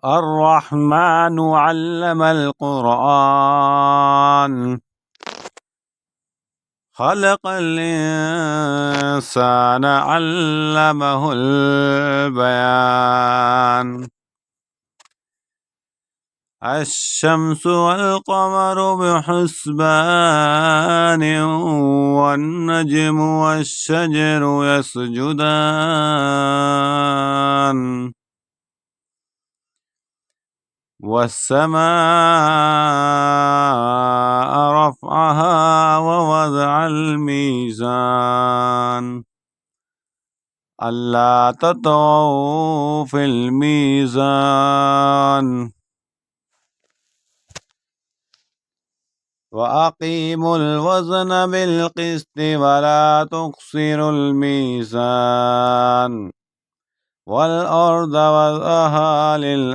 الرحمن علم القرآن خلق الإنسان علمه البيان الشمس والقمر بحسبان والنجم والشجر يسجدان والسماء رفعها ووضع الميزان ألا تطغوا في الميزان وأقيموا الوزن بالقسط ولا تخسروا الميزان والأرض وضعها للأنام